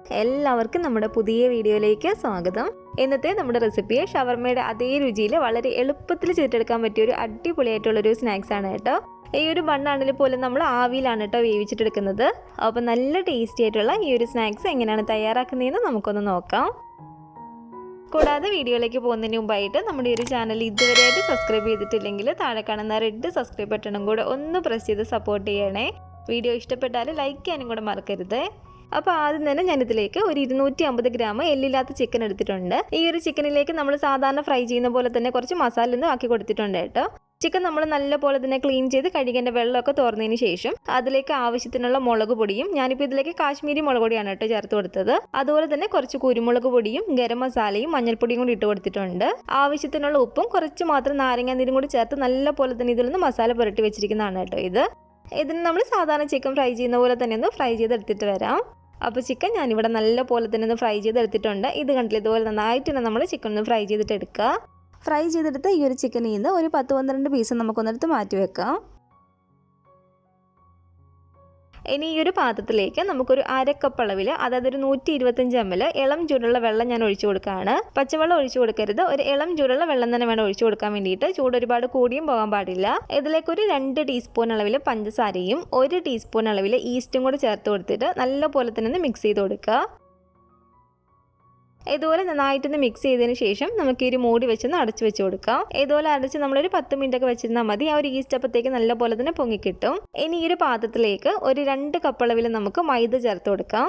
എല്ലാവർക്കും നമ്മുടെ പുതിയ വീഡിയോയിലേക്ക് സ്വാഗതം. ഇന്നത്തെ നമ്മുടെ റെസിപ്പി ഷവർമയുടെ അതേ രുചിയിൽ വളരെ എളുപ്പത്തിൽ ചെയ്തെടുക്കാൻ പറ്റിയ ഒരു അടിപൊളിയായിട്ടുള്ളൊരു സ്നാക്സ് ആണ് കേട്ടോ. ഈ ഒരു ബണ്ണാണെങ്കിൽ പോലും നമ്മൾ ആവിയിലാണ് കേട്ടോ വേവിച്ചിട്ടെടുക്കുന്നത്. അപ്പോൾ നല്ല ടേസ്റ്റി ആയിട്ടുള്ള ഈ ഒരു സ്നാക്സ് എങ്ങനെയാണ് തയ്യാറാക്കുന്നതെന്ന് നമുക്കൊന്ന് നോക്കാം. കൂടാതെ വീഡിയോയിലേക്ക് പോകുന്നതിന് മുമ്പായിട്ട് നമ്മുടെ ഈ ഒരു ചാനൽ ഇതുവരെയായിട്ട് സബ്സ്ക്രൈബ് ചെയ്തിട്ടില്ലെങ്കിൽ താഴെ കാണുന്ന റെഡ് സബ്സ്ക്രൈബ് ബട്ടണും കൂടെ ഒന്ന് പ്രസ് ചെയ്ത് സപ്പോർട്ട് ചെയ്യണേ. വീഡിയോ ഇഷ്ടപ്പെട്ടാൽ ലൈക്ക് ചെയ്യാനും കൂടെ മറക്കരുത്. അപ്പോൾ ആദ്യം തന്നെ ഞാനിതിലേക്ക് ഒരു 250 ഗ്രാം എല്ലില്ലാത്ത ചിക്കൻ എടുത്തിട്ടുണ്ട്. ഈ ഒരു ചിക്കനിലേക്ക് നമ്മൾ സാധാരണ ഫ്രൈ ചെയ്യുന്ന പോലെ തന്നെ കുറച്ച് മസാല ഒന്നും ആക്കി കൊടുത്തിട്ടുണ്ട് കേട്ടോ. ചിക്കൻ നമ്മൾ നല്ല പോലെ തന്നെ ക്ലീൻ ചെയ്ത് കഴുകേണ്ട വെള്ളമൊക്കെ തോർന്നതിന് ശേഷം അതിലേക്ക് ആവശ്യത്തിനുള്ള മുളക് പൊടിയും, ഞാനിപ്പോൾ ഇതിലേക്ക് കാശ്മീരി മുളക് പൊടിയാണ് കേട്ടോ ചേർത്ത് കൊടുത്തത്. അതുപോലെ തന്നെ കുറച്ച് കുരുമുളക് പൊടിയും ഗരം മസാലയും മഞ്ഞൾപ്പൊടിയും കൂടി ഇട്ട് കൊടുത്തിട്ടുണ്ട്. ആവശ്യത്തിനുള്ള ഉപ്പും കുറച്ച് മാത്രം നാരങ്ങ നീരും കൂടി ചേർത്ത് നല്ല പോലെ തന്നെ ഇതിലൊന്ന് മസാല പുരട്ടി വെച്ചിരിക്കുന്നതാണ് കേട്ടോ. ഇതിന് നമ്മൾ സാധാരണ ചിക്കൻ ഫ്രൈ ചെയ്യുന്ന പോലെ തന്നെ ഒന്ന് ഫ്രൈ ചെയ്തെടുത്തിട്ട് വരാം. അപ്പോൾ ചിക്കൻ ഞാനിവിടെ നല്ല പോലെ തന്നെ ഒന്ന് ഫ്രൈ ചെയ്തെടുത്തിട്ടുണ്ട്. ഇത് കണ്ടില്ല, ഇതുപോലെ നന്നായിട്ട് തന്നെ നമ്മൾ ചിക്കൻ ഒന്ന് ഫ്രൈ ചെയ്തിട്ട് എടുക്കുക. ഫ്രൈ ചെയ്തെടുത്ത് ഈ ഒരു ചിക്കനിൽ നിന്ന് ഒരു 10-12 പീസ് നമുക്കൊന്നെടുത്ത് മാറ്റി വെക്കാം. ഇനി ഈ ഒരു പാത്രത്തിലേക്ക് നമുക്കൊരു 1/2 കപ്പ് അളവിൽ, അതായത് ഒരു 125 ml ഇളം ചൂടുള്ള വെള്ളം ഞാൻ ഒഴിച്ചു കൊടുക്കുകയാണ്. പച്ചവെള്ളം ഒഴിച്ചു കൊടുക്കരുത്, ഒരു ഇളം ചൂടുള്ള വെള്ളം തന്നെ വേണം ഒഴിച്ചു കൊടുക്കാൻ വേണ്ടിയിട്ട്. ചൂട് ഒരുപാട് കൂടിയും പോകാൻ പാടില്ല. ഇതിലേക്ക് ഒരു 2 ടീസ്പൂൺ അളവിൽ പഞ്ചസാരയും 1 ടീസ്പൂൺ അളവിൽ ഈസ്റ്റും കൂടി ചേർത്ത് കൊടുത്തിട്ട് നല്ല പോലെ തന്നെ മിക്സ് ചെയ്ത് കൊടുക്കുക. ഇതുപോലെ നന്നായിട്ടൊന്ന് മിക്സ് ചെയ്തതിന് ശേഷം നമുക്ക് ഈ മൂടി വെച്ചൊന്ന് അടച്ചു വെച്ച് കൊടുക്കാം. ഇതുപോലെ അടച്ച് നമ്മളൊരു 10 മിനിറ്റ് ഒക്കെ വെച്ചിരുന്നാൽ മതി. ആ ഒരു ഈസ്റ്റ് അപ്പത്തേക്ക് നല്ല പോലെ തന്നെ പൊങ്ങിക്കിട്ടും. ഇനി ഈ ഒരു പാത്രത്തിലേക്ക് ഒരു 2 കപ്പ് അളവിൽ നമുക്ക് മൈദ ചേർത്ത് കൊടുക്കാം.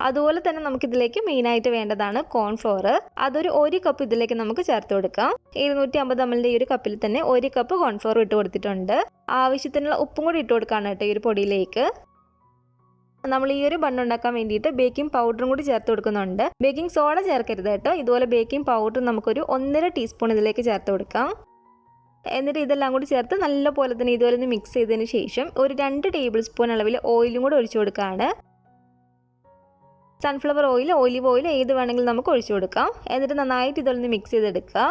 അതുപോലെ തന്നെ നമുക്കിതിലേക്ക് മെയിനായിട്ട് വേണ്ടതാണ് കോൺഫ്ലോർ. അതൊരു 1 കപ്പ് ഇതിലേക്ക് നമുക്ക് ചേർത്ത് കൊടുക്കാം. 250 ml ഈ ഒരു കപ്പിൽ തന്നെ 1 കപ്പ് കോൺഫ്ലോർ ഇട്ട് കൊടുത്തിട്ടുണ്ട്. ആവശ്യത്തിനുള്ള ഉപ്പും കൂടി ഇട്ട് കൊടുക്കാണ് കേട്ടോ ഈ ഒരു പൊടിയിലേക്ക്. നമ്മൾ ഈ ഒരു ബണ്ണ് ഉണ്ടാക്കാൻ വേണ്ടിയിട്ട് ബേക്കിംഗ് പൗഡറും കൂടി ചേർത്ത് കൊടുക്കുന്നുണ്ട്. ബേക്കിംഗ് സോഡ ചേർക്കരുത് കേട്ടോ. ഇതുപോലെ ബേക്കിംഗ് പൗഡർ നമുക്കൊരു 1.5 ടീസ്പൂൺ ഇതിലേക്ക് ചേർത്ത് കൊടുക്കാം. എന്നിട്ട് ഇതെല്ലാം കൂടി ചേർത്ത് നല്ല പോലെ തന്നെ ഇതുപോലെ ഒന്ന് മിക്സ് ചെയ്തതിന് ശേഷം ഒരു 2 ടേബിൾ സ്പൂൺ അളവിൽ ഓയിലും കൂടി ഒഴിച്ചു കൊടുക്കുകയാണ്. സൺഫ്ലവർ ഓയിൽ, ഒലിവ് ഓയിൽ ഏത് വേണമെങ്കിലും നമുക്ക് ഒഴിച്ചു കൊടുക്കാം. എന്നിട്ട് നന്നായിട്ട് ഇതൊന്ന് മിക്സ് ചെയ്തെടുക്കുക.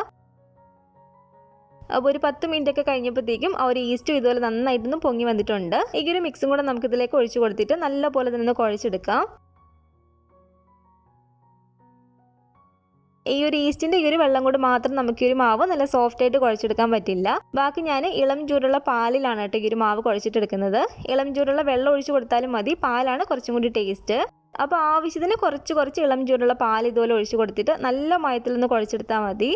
അപ്പോൾ ഒരു 10 മിനിറ്റ് ഒക്കെ കഴിഞ്ഞപ്പോഴത്തേക്കും ആ ഒരു ഈസ്റ്റും ഇതുപോലെ നന്നായിട്ടൊന്ന് പൊങ്ങി വന്നിട്ടുണ്ട്. ഈ ഒരു മിക്സും കൂടെ നമുക്ക് ഇതിലേക്ക് ഒഴിച്ചു കൊടുത്തിട്ട് നല്ല പോലെ തന്നെ കുഴച്ചെടുക്കാം. ഈ ഒരു ഈസ്റ്റിന്റെ ഈ ഒരു വെള്ളം കൊണ്ട് മാത്രം നമുക്ക് ഈ ഒരു മാവ് നല്ല സോഫ്റ്റ് ആയിട്ട് കുഴച്ചെടുക്കാൻ പറ്റില്ല. ബാക്കി ഞാൻ ഇളം ചൂടുള്ള പാലിലാണ് കേട്ടോ ഈ ഒരു മാവ് കുഴച്ചിട്ടെടുക്കുന്നത്. ഇളം ചൂടുള്ള വെള്ളം ഒഴിച്ചു കൊടുത്താലും മതി, പാലാണ് കുറച്ചും കൂടി ടേസ്റ്റ്. അപ്പോൾ ആവശ്യത്തിന് കുറച്ച് ഇളം ചൂടുള്ള പാൽ ഇതുപോലെ ഒഴിച്ചു കൊടുത്തിട്ട് നല്ല മയത്തിൽ നിന്ന് കുഴച്ചെടുത്താൽ മതി.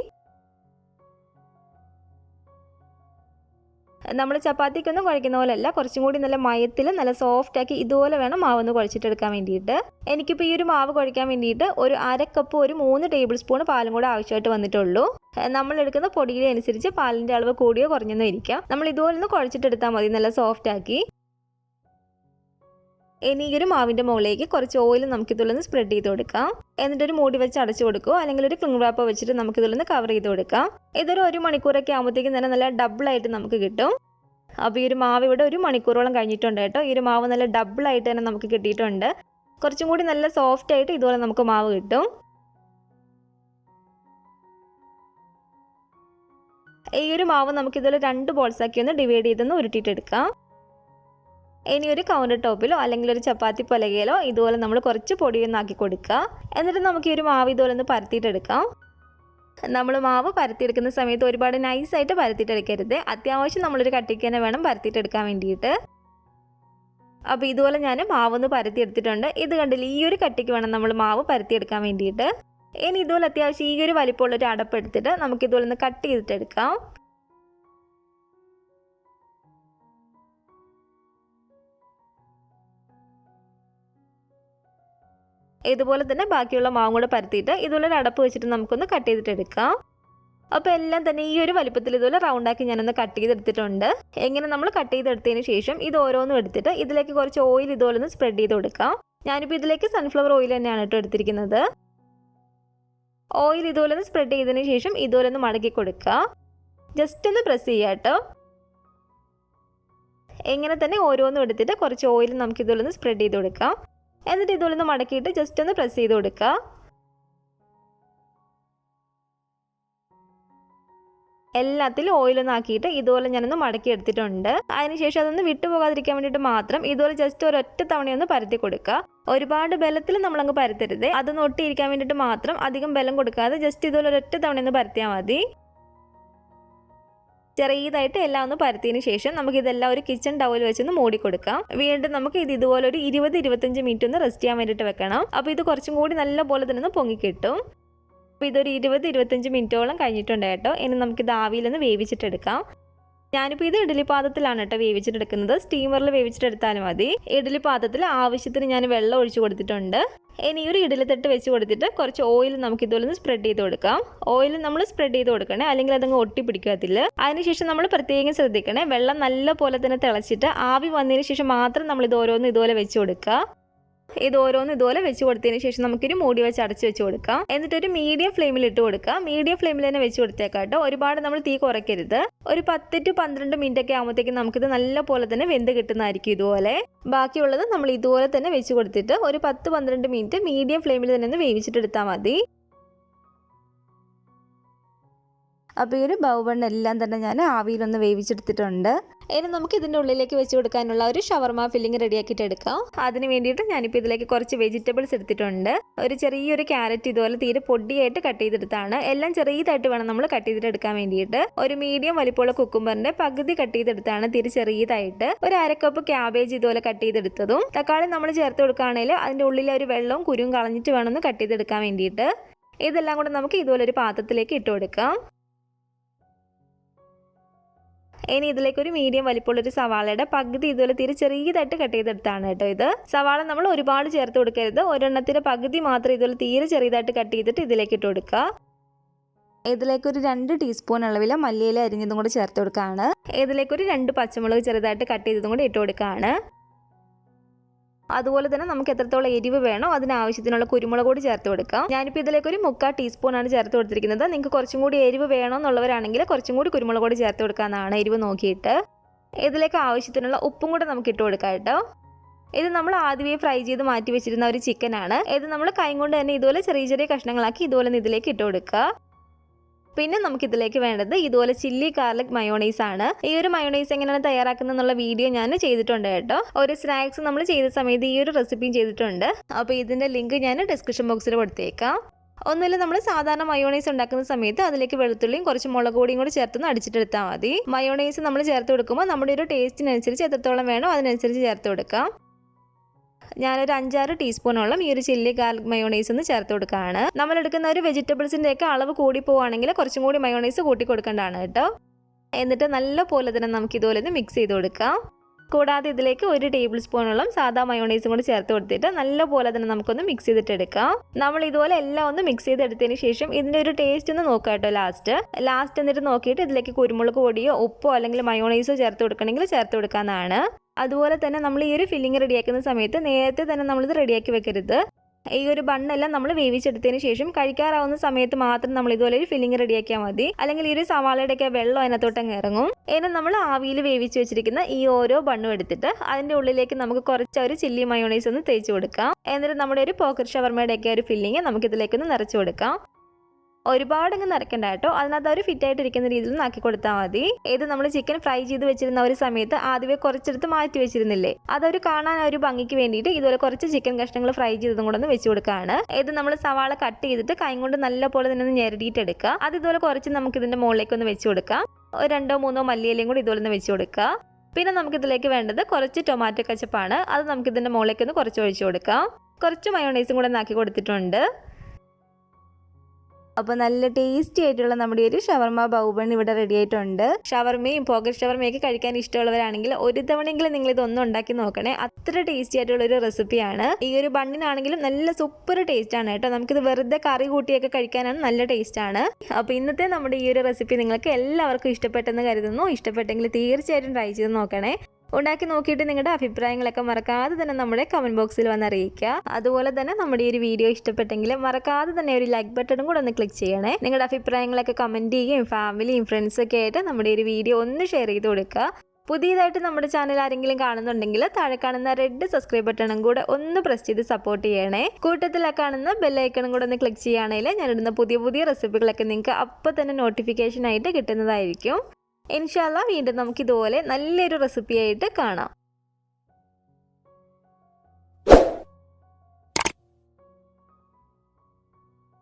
നമ്മൾ ചപ്പാത്തിക്കൊന്നും കുഴക്കുന്ന പോലെയല്ല, കുറച്ചും കൂടി നല്ല മയത്തിൽ നല്ല സോഫ്റ്റ് ആക്കി ഇതുപോലെ വേണം മാവൊന്ന് കുഴച്ചിട്ടെടുക്കാൻ വേണ്ടിയിട്ട്. എനിക്കിപ്പോൾ ഈ ഒരു മാവ് കുഴക്കാൻ വേണ്ടിയിട്ട് ഒരു 1/2 കപ്പ് ഒരു 3 ടേബിൾ സ്പൂൺ പാലും കൂടെ ആവശ്യമായിട്ട് വന്നിട്ടുള്ളൂ. നമ്മൾ എടുക്കുന്ന പൊടിയുടെ അനുസരിച്ച് പാലിൻ്റെ അളവ് കൂടിയോ കുറഞ്ഞൊന്നും ഇരിക്കാം. നമ്മൾ ഇതുപോലെ ഒന്ന് കുഴച്ചിട്ടെടുത്താൽ മതി, നല്ല സോഫ്റ്റ് ആക്കി. ഇനി ഈ ഒരു മാവിൻ്റെ മുകളിലേക്ക് കുറച്ച് ഓയിൽ നമുക്കിതുള്ളൊന്ന് സ്പ്രെഡ് ചെയ്ത് കൊടുക്കാം. എന്നിട്ടൊരു മൂടി വെച്ച് അടച്ചു കൊടുക്കുക, അല്ലെങ്കിൽ ഒരു ക്ലിംഗ് റാപ്പ് വെച്ചിട്ട് നമുക്കിതുള്ളൊന്ന് കവർ ചെയ്ത് കൊടുക്കാം. ഇതൊരു 1 മണിക്കൂറൊക്കെ ആകുമ്പോഴത്തേക്കും തന്നെ നല്ല ഡബിളായിട്ട് നമുക്ക് കിട്ടും. അപ്പോൾ ഈ ഒരു മാവ് ഇവിടെ 1 മണിക്കൂറോളം കഴിഞ്ഞിട്ടുണ്ട് കേട്ടോ. ഈ ഒരു മാവ് നല്ല ഡബിളായിട്ട് തന്നെ നമുക്ക് കിട്ടിയിട്ടുണ്ട്. കുറച്ചും കൂടി നല്ല സോഫ്റ്റ് ആയിട്ട് ഇതുപോലെ നമുക്ക് മാവ് കിട്ടും. ഈ ഒരു മാവ് നമുക്കിതുപോലെ 2 ബോൾസാക്കി ഒന്ന് ഡിവൈഡ് ചെയ്തൊന്ന് ഉരുട്ടിയിട്ടെടുക്കാം. ഇനി ഒരു കൗണ്ടർ ടോപ്പിലോ അല്ലെങ്കിൽ ഒരു ചപ്പാത്തി പലകയിലോ ഇതുപോലെ നമ്മൾ കുറച്ച് പൊടിയൊന്ന് ആക്കി കൊടുക്കുക. എന്നിട്ട് നമുക്ക് ഈ ഒരു മാവ് ഇതുപോലെ ഒന്ന് പരത്തിയിട്ടെടുക്കാം. നമ്മൾ മാവ് പരത്തിയെടുക്കുന്ന സമയത്ത് ഒരുപാട് നൈസായിട്ട് പരത്തിയിട്ടെടുക്കരുത്. അത്യാവശ്യം നമ്മളൊരു കട്ടിക്ക് തന്നെ വേണം പരത്തിയിട്ടെടുക്കാൻ വേണ്ടിയിട്ട്. അപ്പോൾ ഇതുപോലെ ഞാൻ മാവൊന്ന് പരത്തിയെടുത്തിട്ടുണ്ട്. ഇത് കണ്ടില്ല, ഈ ഒരു കട്ടിക്ക് വേണം നമ്മൾ മാവ് പരത്തിയെടുക്കാൻ വേണ്ടിയിട്ട്. ഇനി ഇതുപോലെ അത്യാവശ്യം ഈ ഒരു വലിപ്പമുള്ളൊരു അടപ്പെടുത്തിട്ട് നമുക്കിതുപോലെ ഒന്ന് കട്ട് ചെയ്തിട്ടെടുക്കാം. ഇതുപോലെ തന്നെ ബാക്കിയുള്ള മാവും കൂടെ പരത്തിയിട്ട് ഇതുപോലെ ഒരു അടപ്പ് വെച്ചിട്ട് നമുക്കൊന്ന് കട്ട് ചെയ്തിട്ടെടുക്കാം. അപ്പോൾ എല്ലാം തന്നെ ഈ ഒരു വലിപ്പത്തിൽ ഇതുപോലെ റൗണ്ടാക്കി ഞാനൊന്ന് കട്ട് ചെയ്തെടുത്തിട്ടുണ്ട്. എങ്ങനെ നമ്മൾ കട്ട് ചെയ്തെടുത്തതിന് ശേഷം ഇത് ഓരോന്നും എടുത്തിട്ട് ഇതിലേക്ക് കുറച്ച് ഓയിൽ ഇതുപോലെ ഒന്ന് സ്പ്രെഡ് ചെയ്ത് കൊടുക്കാം. ഞാനിപ്പോൾ ഇതിലേക്ക് സൺഫ്ലവർ ഓയിൽ തന്നെയാണ് കേട്ടോ എടുത്തിരിക്കുന്നത്. ഓയിൽ ഇതുപോലെ ഒന്ന് സ്പ്രെഡ് ചെയ്തതിന് ശേഷം ഇതുപോലെ ഒന്ന് മടക്കി കൊടുക്കുക. ജസ്റ്റ് ഒന്ന് പ്രസ് ചെയ്യുക കേട്ടോ. എങ്ങനെ തന്നെ ഓരോന്നും എടുത്തിട്ട് കുറച്ച് ഓയിൽ നമുക്ക് ഇതുപോലെ ഒന്ന് സ്പ്രെഡ് ചെയ്ത് കൊടുക്കാം. എന്നിട്ട് ഇതുപോലെ ഒന്ന് മടക്കിയിട്ട് ജസ്റ്റ് ഒന്ന് പ്രസ് ചെയ്ത് കൊടുക്കുക. എല്ലാത്തിലും ഓയിലൊന്നും ആക്കിയിട്ട് ഇതുപോലെ ഞാനൊന്ന് മടക്കി എടുത്തിട്ടുണ്ട്. അതിനുശേഷം അതൊന്ന് വിട്ടുപോകാതിരിക്കാൻ വേണ്ടിയിട്ട് മാത്രം ഇതുപോലെ ജസ്റ്റ് ഒരൊറ്റ തവണയൊന്ന് പരത്തി കൊടുക്കുക. ഒരുപാട് ബലത്തിൽ നമ്മളങ്ങ് പരത്തരുത്. അതൊന്ന് ഒട്ടിയിരിക്കാൻ വേണ്ടിയിട്ട് മാത്രം അധികം ബലം കൊടുക്കാതെ ജസ്റ്റ് ഇതുപോലെ ഒരൊറ്റ തവണയൊന്ന് പരത്തിയാൽ മതി. ചെറിയതായിട്ട് എല്ലാം ഒന്ന് പരത്തിയതിന് ശേഷം നമുക്ക് ഇതെല്ലാം ഒരു കിച്ചൺ ടവൽ വെച്ചൊന്ന് മൂടി കൊടുക്കാം. വീണ്ടും നമുക്ക് ഇത് ഇതുപോലെ ഒരു 20-25 മിനിറ്റ് ഒന്ന് റെസ്റ്റ് ചെയ്യാൻ വേണ്ടിയിട്ട് വെക്കണം. അപ്പോൾ ഇത് കുറച്ചും കൂടി നല്ല പോലെ തന്നെ ഒന്ന് പൊങ്ങി കിട്ടും. അപ്പോൾ ഇതൊരു 20-25 മിനിറ്റോളം കഴിഞ്ഞിട്ടുണ്ട് കേട്ടോ. ഇനി നമുക്കിത് ആവിയിലൊന്ന് വേവിച്ചിട്ടെടുക്കാം. ഞാനിപ്പോൾ ഇത് ഇഡ്ഡലി പാത്രത്തിലാണ് കേട്ടോ വേവിച്ചിട്ടെടുക്കുന്നത്. സ്റ്റീമറിൽ വേവിച്ചിട്ടെടുത്താലും മതി. ഇഡ്ഡലി പാത്രത്തിൽ ആവശ്യത്തിന് ഞാൻ വെള്ളം ഒഴിച്ചു കൊടുത്തിട്ടുണ്ട്. ഇനി ഒരു ഇഡ്ഡലി തട്ട് വെച്ച് കൊടുത്തിട്ട് കുറച്ച് ഓയിൽ നമുക്ക് ഇതുപോലെ ഒന്ന് സ്പ്രെഡ് ചെയ്ത് കൊടുക്കാം. ഓയിൽ നമ്മൾ സ്പ്രെഡ് ചെയ്ത് കൊടുക്കണേ, അല്ലെങ്കിൽ അതങ്ങ് ഒട്ടി പിടിക്കത്തില്ല. അതിനുശേഷം നമ്മൾ പ്രത്യേകം ശ്രദ്ധിക്കണേ, വെള്ളം നല്ല പോലെ തന്നെ തിളച്ചിട്ട് ആവി വന്നതിന് ശേഷം മാത്രം നമ്മൾ ഇത് ഓരോന്ന് ഇതുപോലെ വെച്ച് കൊടുക്കുക. ഇത് ഓരോന്ന് ഇതുപോലെ വെച്ച് കൊടുത്തതിന് ശേഷം നമുക്കൊരു മൂടി വെച്ച് അടച്ചു വെച്ച് കൊടുക്കാം. എന്നിട്ടൊരു മീഡിയം ഫ്ലെയിമിൽ ഇട്ട് കൊടുക്കാം. മീഡിയം ഫ്ലെയിമിൽ തന്നെ വെച്ച് കൊടുത്തേക്കാട്ടോ. ഒരുപാട് നമ്മൾ തീ കുറയ്ക്കരുത്. ഒരു 10-12 മിനിറ്റ് ഒക്കെ ആകുമ്പോഴത്തേക്കും നമുക്കിത് നല്ല പോലെ തന്നെ വെന്ത് കിട്ടുന്നതായിരിക്കും. ഇതുപോലെ ബാക്കിയുള്ളത് നമ്മൾ ഇതുപോലെ തന്നെ വെച്ച് കൊടുത്തിട്ട് ഒരു 10-12 മിനിറ്റ് മീഡിയം ഫ്ലെയിമിൽ തന്നെ ഒന്ന് വേവിച്ചിട്ടെടുത്താൽ മതി. അപ്പോൾ ഈ ഒരു ബൗ ബൺ എല്ലാം തന്നെ ഞാൻ ആവിയിലൊന്ന് വേവിച്ചെടുത്തിട്ടുണ്ട്. ഇനി നമുക്ക് ഇതിൻ്റെ ഉള്ളിലേക്ക് വെച്ച് കൊടുക്കാനുള്ള ഒരു ഷവർമ ഫില്ലിങ് റെഡിയാക്കിയിട്ട് എടുക്കാം. അതിന് വേണ്ടിയിട്ട് ഞാനിപ്പോൾ ഇതിലേക്ക് കുറച്ച് വെജിറ്റബിൾസ് എടുത്തിട്ടുണ്ട്. ഒരു ചെറിയൊരു ക്യാരറ്റ് ഇതുപോലെ തീരെ പൊടിയായിട്ട് കട്ട് ചെയ്തെടുത്താണ്. എല്ലാം ചെറിയതായിട്ട് വേണം നമ്മൾ കട്ട് ചെയ്തിട്ട് എടുക്കാൻ വേണ്ടിയിട്ട്. ഒരു മീഡിയം വലിപ്പമുള്ള കുക്കുംബറിൻ്റെ പകുതി കട്ട് ചെയ്തെടുത്താണ് തീരെ ചെറിയതായിട്ട്. ഒരു 1/2 കപ്പ് ക്യാബേജ് ഇതുപോലെ കട്ട് ചെയ്തെടുത്തതും. തക്കാളി നമ്മൾ ചേർത്ത് കൊടുക്കുകയാണെങ്കിൽ അതിൻ്റെ ഉള്ളിലെ ഒരു വെള്ളവും കുരുവും കളഞ്ഞിട്ട് വേണം ഒന്ന് കട്ട് ചെയ്തെടുക്കാൻ വേണ്ടിയിട്ട്. ഇതെല്ലാം കൂടെ നമുക്ക് ഇതുപോലെ ഒരു പാത്രത്തിലേക്ക് ഇട്ട് കൊടുക്കാം. ഇനി ഇതിലേക്ക് ഒരു മീഡിയം വലിപ്പമുള്ളൊരു സവാളയുടെ പകുതി ഇതുപോലെ തീരെ ചെറിയതായിട്ട് കട്ട് ചെയ്തെടുത്താണ് കേട്ടോ. ഇത് സവാള നമ്മൾ ഒരുപാട് ചേർത്ത് കൊടുക്കരുത്. ഒരെണ്ണത്തിൻ്റെ പകുതി മാത്രം ഇതുപോലെ തീരെ ചെറിയതായിട്ട് കട്ട് ചെയ്തിട്ട് ഇതിലേക്ക് ഇട്ട് കൊടുക്കുക. ഇതിലേക്കൊരു 2 ടീസ്പൂൺ അളവിൽ മല്ലിയില അരിഞ്ഞതും കൂടി ചേർത്ത് കൊടുക്കുകയാണ്. ഇതിലേക്കൊരു 2 പച്ചമുളക് ചെറുതായിട്ട് കട്ട് ചെയ്തതും കൂടി ഇട്ട് കൊടുക്കുകയാണ്. അതുപോലെ തന്നെ നമുക്ക് എത്രത്തോളം എരിവ് വേണോ അതിനാവശ്യത്തിനുള്ള കുരുമുളക് കൂടി ചേർത്ത് കൊടുക്കാം. ഞാനിപ്പോൾ ഇതിലേക്ക് ഒരു 3/4 ടീസ്പൂണാണ് ചേർത്ത് കൊടുത്തിരിക്കുന്നത്. നിങ്ങൾക്ക് കുറച്ചും കൂടി എരിവ് വേണമെന്നുള്ളവരാണെങ്കിൽ കുറച്ചും കൂടി കുരുമുളക് കൂടി ചേർത്ത് കൊടുക്കാമെന്നാണ്, എരിവ് നോക്കിയിട്ട്. ഇതിലേക്ക് ആവശ്യത്തിനുള്ള ഉപ്പും കൂടെ നമുക്ക് ഇട്ട് കൊടുക്കാം കേട്ടോ. ഇത് നമ്മൾ ആദ്യമേ ഫ്രൈ ചെയ്ത് മാറ്റി വെച്ചിരുന്ന ഒരു ചിക്കനാണ്. ഇത് നമ്മൾ കൈ കൊണ്ട് തന്നെ ഇതുപോലെ ചെറിയ ചെറിയ കഷ്ണങ്ങളാക്കി ഇതുപോലെ ഇതിലേക്ക് ഇട്ട് കൊടുക്കുക. പിന്നെ നമുക്കിതിലേക്ക് വേണ്ടത് ഇതുപോലെ ചില്ലി ഗാർലിക് മയോണൈസ് ആണ്. ഈ ഒരു മയോണൈസ് എങ്ങനെയാണ് തയ്യാറാക്കുന്നത് എന്നുള്ള വീഡിയോ ഞാൻ ചെയ്തിട്ടുണ്ട് കേട്ടോ. ഒരു സ്നാക്സ് നമ്മൾ ചെയ്ത സമയത്ത് ഈ ഒരു റെസിപ്പിയും ചെയ്തിട്ടുണ്ട്. അപ്പോൾ ഇതിൻ്റെ ലിങ്ക് ഞാൻ ഡിസ്ക്രിപ്ഷൻ ബോക്സിൽ കൊടുത്തേക്കാം. ഒന്നുമില്ല, നമ്മൾ സാധാരണ മയോണൈസ് ഉണ്ടാക്കുന്ന സമയത്ത് അതിലേക്ക് വെളുത്തുള്ളിയും കുറച്ച് മുളക് പൊടിയും കൂടി ചേർത്തൊന്ന് അടിച്ചിട്ടെടുത്താൽ മതി. മയോണൈസ് നമ്മൾ ചേർത്ത് കൊടുക്കുമ്പോൾ നമ്മുടെ ഒരു ടേസ്റ്റിനനുസരിച്ച് എത്രത്തോളം വേണോ അതിനനുസരിച്ച് ചേർത്ത് കൊടുക്കാം. ഞാനൊരു 5-6 ടീസ്പൂണോളം ഈ ഒരു ചില്ലി ഗാർലിക് മയോണൈസ് ഒന്ന് ചേർത്ത് കൊടുക്കുകയാണ്. നമ്മൾ എടുക്കുന്ന ഒരു വെജിറ്റബിൾസിൻ്റെ ഒക്കെ അളവ് കൂടി പോവുകയാണെങ്കിൽ കുറച്ചും കൂടി മയോണൈസ് കൂട്ടി കൊടുക്കേണ്ടതാണ് കേട്ടോ. എന്നിട്ട് നല്ല പോലെ തന്നെ നമുക്ക് ഇതുപോലെ ഒന്ന് മിക്സ് ചെയ്ത് കൊടുക്കാം. കൂടാതെ ഇതിലേക്ക് 1 ടേബിൾ സ്പൂണോളം സാധാ മയോണൈസും കൂടി ചേർത്ത് കൊടുത്തിട്ട് നല്ല പോലെ തന്നെ നമുക്കൊന്ന് മിക്സ് ചെയ്തിട്ട് എടുക്കാം. നമ്മൾ ഇതുപോലെ എല്ലാം ഒന്ന് മിക്സ് ചെയ്തെടുത്തതിന് ശേഷം ഇതിൻ്റെ ഒരു ടേസ്റ്റ് ഒന്ന് നോക്കാം കേട്ടോ. ലാസ്റ്റ് എന്നിട്ട് നോക്കിയിട്ട് ഇതിലേക്ക് കുരുമുളക് പൊടിയോ ഉപ്പോ അല്ലെങ്കിൽ മയോണൈസോ ചേർത്ത് കൊടുക്കണമെങ്കിൽ ചേർത്ത് കൊടുക്കാവുന്നതാണ്. അതുപോലെ തന്നെ നമ്മൾ ഈ ഒരു ഫില്ലിങ് റെഡിയാക്കുന്ന സമയത്ത് നേരത്തെ തന്നെ നമ്മളിത് റെഡിയാക്കി വെക്കരുത്. ഈ ഒരു ബണ്ണെല്ലാം നമ്മൾ വേവിച്ചെടുത്തതിന് ശേഷം കഴിക്കാറാവുന്ന സമയത്ത് മാത്രം നമ്മൾ ഇതുപോലെ ഒരു ഫില്ലിങ് റെഡിയാക്കിയാൽ മതി. അല്ലെങ്കിൽ ഈ ഒരു സവാളയുടെയൊക്കെ വെള്ളം അതിനകത്തോട്ടങ്ങ് ഇറങ്ങും. ഇനി നമ്മൾ ആവിയിൽ വേവിച്ച് വെച്ചിരിക്കുന്ന ഈ ഓരോ ബണ്ണും എടുത്തിട്ട് അതിൻ്റെ ഉള്ളിലേക്ക് നമുക്ക് കുറച്ച് ഒരു ചില്ലി മയോണൈസ് ഒന്ന് തേച്ച് കൊടുക്കാം. എന്നിട്ട് നമ്മുടെ ഒരു പോക്കറ്റ് ഷവർമയുടെയൊക്കെ ഒരു ഫില്ലിങ് നമുക്ക് ഇതിലേക്കൊന്ന് നിറച്ച് കൊടുക്കാം. ഒരുപാടങ്ങ് നിറയ്ക്കണ്ട കേട്ടോ. അതിനകത്ത് ഒരു ഫിറ്റായിട്ടിരിക്കുന്ന രീതിയിൽ ആക്കി കൊടുത്താൽ മതി. ഇത് നമ്മൾ ചിക്കൻ ഫ്രൈ ചെയ്ത് വെച്ചിരുന്ന ഒരു സമയത്ത് ആദ്യമേ കുറച്ചെടുത്ത് മാറ്റി വെച്ചിരുന്നില്ലേ, അതൊരു കാണാൻ ഒരു ഭംഗിക്ക് വേണ്ടിയിട്ട് ഇതുപോലെ കുറച്ച് ചിക്കൻ കഷ്ണങ്ങൾ ഫ്രൈ ചെയ്തതും കൂടെ ഒന്ന് വെച്ച് കൊടുക്കുകയാണ്. ഇത് നമ്മൾ സവാള കട്ട് ചെയ്തിട്ട് കൈ കൊണ്ട് നല്ല പോലെ തന്നെ ഒന്ന് ഞെരടിയിട്ട് എടുക്കുക. അത് ഇതുപോലെ കുറച്ച് നമുക്ക് ഇതിൻ്റെ മുകളിലേക്ക് ഒന്ന് വെച്ച് കൊടുക്കാം. ഒരു 2-3 മല്ലിയിലയും കൂടി ഇതുപോലെ ഒന്ന് വെച്ച് കൊടുക്കുക. പിന്നെ നമുക്കിതിലേക്ക് വേണ്ടത് കുറച്ച് ടൊമാറ്റോ കെച്ചപ്പാണ്. അത് നമുക്കിതിൻ്റെ മുകളിലേക്ക് ഒന്ന് കുറച്ച് ഒഴിച്ചു കൊടുക്കാം. കുറച്ച് മയോണൈസും കൂടെ ആക്കി കൊടുത്തിട്ടുണ്ട്. അപ്പോൾ നല്ല ടേസ്റ്റി ആയിട്ടുള്ള നമ്മുടെ ഒരു ഷവർമ ബൗ ബൺ ഇവിടെ റെഡി ആയിട്ടുണ്ട്. ഷവർമയും പോക്കറ്റ് ഷവർമയൊക്കെ കഴിക്കാൻ ഇഷ്ടമുള്ളവരാണെങ്കിൽ ഒരു തവണയെങ്കിലും നിങ്ങൾ ഇതൊന്നും ഉണ്ടാക്കി നോക്കണേ. അത്ര ടേസ്റ്റി ആയിട്ടുള്ള ഒരു റെസിപ്പിയാണ്. ഈ ഒരു ബണ്ണിനാണെങ്കിലും നല്ല സൂപ്പർ ടേസ്റ്റ് ആണ് കേട്ടോ. നമുക്കിത് വെറുതെ കറി കൂട്ടിയൊക്കെ കഴിക്കാനാണ് നല്ല ടേസ്റ്റ് ആണ്. അപ്പോൾ ഇന്നത്തെ നമ്മുടെ ഈ ഒരു റെസിപ്പി നിങ്ങൾക്ക് എല്ലാവർക്കും ഇഷ്ടപ്പെട്ടെന്ന് കരുതുന്നു. ഇഷ്ടപ്പെട്ടെങ്കിൽ തീർച്ചയായിട്ടും ട്രൈ ചെയ്ത് നോക്കണേ. ഉണ്ടാക്കി നോക്കിയിട്ട് നിങ്ങളുടെ അഭിപ്രായങ്ങളൊക്കെ മറക്കാതെ തന്നെ നമ്മുടെ കമൻറ്റ് ബോക്സിൽ വന്ന് അറിയിക്കുക. അതുപോലെ തന്നെ നമ്മുടെ ഈ ഒരു വീഡിയോ ഇഷ്ടപ്പെട്ടെങ്കിൽ മറക്കാതെ തന്നെ ഒരു ലൈക്ക് ബട്ടണും കൂടെ ഒന്ന് ക്ലിക്ക് ചെയ്യണേ. നിങ്ങളുടെ അഭിപ്രായങ്ങളൊക്കെ കമൻറ്റ് ചെയ്യുകയും ഫാമിലിയും ഫ്രണ്ട്സൊക്കെ ആയിട്ട് നമ്മുടെ ഒരു വീഡിയോ ഒന്ന് ഷെയർ ചെയ്ത് കൊടുക്കുക. പുതിയതായിട്ട് നമ്മുടെ ചാനൽ ആരെങ്കിലും കാണുന്നുണ്ടെങ്കിൽ താഴെ കാണുന്ന റെഡ് സബ്സ്ക്രൈബ് ബട്ടണും കൂടെ ഒന്ന് പ്രസ് ചെയ്ത് സപ്പോർട്ട് ചെയ്യണേ. കൂട്ടത്തിൽ കാണുന്ന ബെല്ലൈക്കണും കൂടെ ഒന്ന് ക്ലിക്ക് ചെയ്യുകയാണെങ്കിൽ ഞാനിടുന്ന പുതിയ റെസിപ്പികളൊക്കെ നിങ്ങൾക്ക് അപ്പോൾ തന്നെ നോട്ടിഫിക്കേഷൻ ആയിട്ട് കിട്ടുന്നതായിരിക്കും. ഇൻഷാ അല്ലാഹ് വീണ്ടും നമുക്ക് ഇതുപോലെ നല്ലൊരു റെസിപ്പിയായിട്ട് കാണാം.